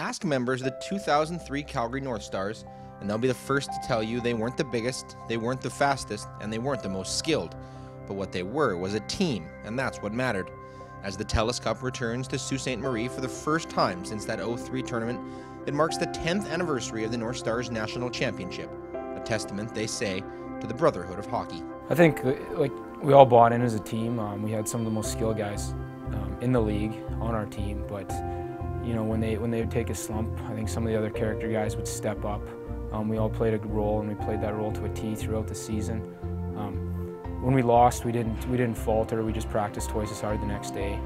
Ask members of the 2003 Calgary Northstars, and they'll be the first to tell you they weren't the biggest, they weren't the fastest, and they weren't the most skilled. But what they were was a team, and that's what mattered. As the TELUS Cup returns to Sault Ste. Marie for the first time since that '03 tournament, it marks the 10th anniversary of the Northstars National Championship, a testament, they say, to the brotherhood of hockey. I think we all bought in as a team. We had some of the most skilled guys in the league on our team, but you know, when they would take a slump, I think some of the other character guys would step up. We all played a role, and we played that role to a T throughout the season. When we lost, we didn't falter. We just practiced twice as hard the next day.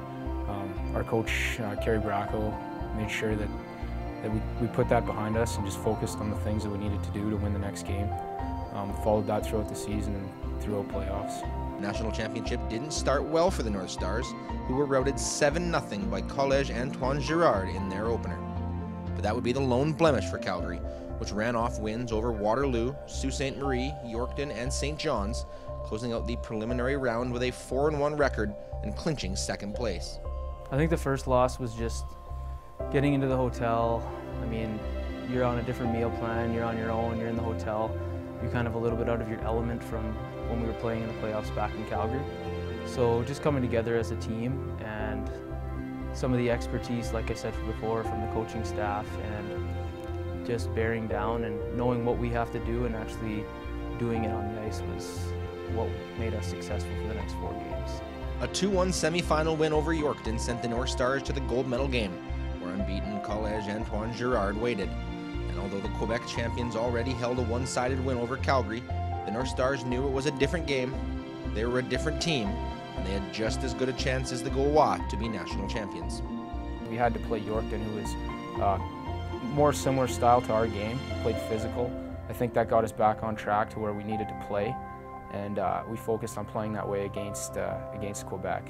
Our coach, Kerry Bracco, made sure that we put that behind us and just focused on the things that we needed to do to win the next game. Followed that throughout the season and throughout playoffs. The National Championship didn't start well for the Northstars, who were routed 7-0 by Collège Antoine-Girouard in their opener. But that would be the lone blemish for Calgary, which ran off wins over Waterloo, Sault Ste. Marie, Yorkton, and St. John's, closing out the preliminary round with a 4-1 record and clinching second place. I think the first loss was just getting into the hotel. I mean, you're on a different meal plan, you're on your own, you're in the hotel. You're kind of a little bit out of your element from when we were playing in the playoffs back in Calgary. So just coming together as a team and some of the expertise, like I said before, from the coaching staff, and just bearing down and knowing what we have to do and actually doing it on the ice was what made us successful for the next 4 games. A 2-1 semifinal win over Yorkton sent the Northstars to the gold medal game, where unbeaten Collège Antoine-Girouard waited. And although the Quebec champions already held a one-sided win over Calgary, the Northstars knew it was a different game, they were a different team, and they had just as good a chance as the Gaulois to be national champions. We had to play Yorkton, who was more similar style to our game, played physical. I think that got us back on track to where we needed to play, and we focused on playing that way against Quebec.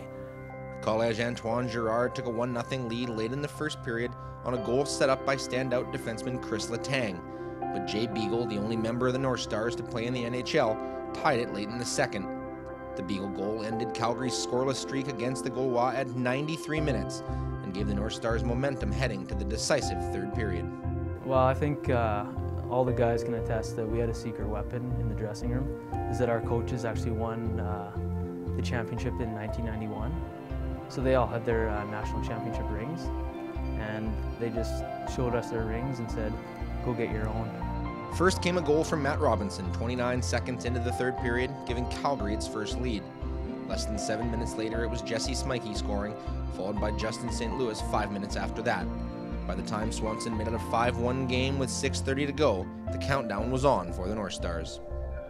Collège Antoine-Girouard took a 1-0 lead late in the first period on a goal set up by standout defenseman Chris Letang. But Jay Beagle, the only member of the Northstars to play in the NHL, tied it late in the second. The Beagle goal ended Calgary's scoreless streak against the Gaulois at 93 minutes and gave the Northstars momentum heading to the decisive third period. Well, I think all the guys can attest that we had a secret weapon in the dressing room, is that our coaches actually won the championship in 1991. So they all had their national championship rings, and they just showed us their rings and said, go get your own. First came a goal from Matt Robinson, 29 seconds into the third period, giving Calgary its first lead. Less than 7 minutes later, it was Jesse Smikey scoring, followed by Justin St. Louis 5 minutes after that. By the time Swanson made it a 5-1 game with 6:30 to go, the countdown was on for the Northstars.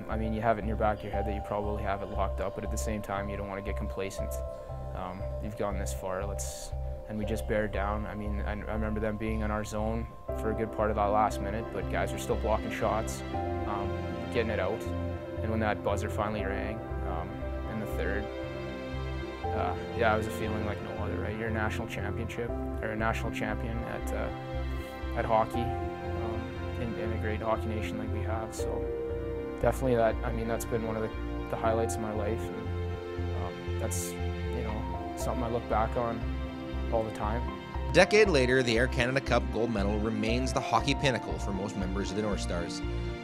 I mean, you have it in your back of your head that you probably have it locked up, but at the same time, you don't want to get complacent. You've gone this far, and we just bear down. I mean, I remember them being in our zone for a good part of that last minute, but guys are still blocking shots, getting it out. And when that buzzer finally rang in the third, yeah, it was a feeling like no other, right? You're a national championship, or a national champion at hockey, in a great hockey nation like we have. So definitely that, I mean, that's been one of the highlights of my life. And, that's, you know, something I look back on all the time. A decade later, the Air Canada Cup gold medal remains the hockey pinnacle for most members of the Northstars.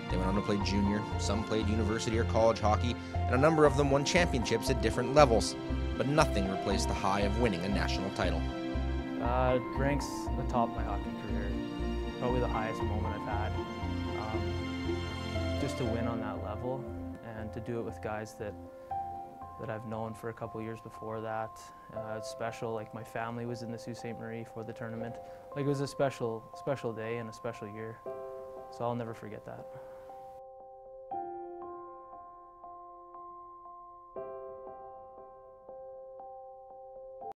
They went on to play junior, some played university or college hockey, and a number of them won championships at different levels. But nothing replaced the high of winning a national title. It ranks atop my hockey career. Probably the highest moment I've had. Just to win on that level and to do it with guys that I've known for a couple years before that. It's special. Like, my family was in the Sault Ste. Marie for the tournament. Like, it was a special day and a special year. So I'll never forget that.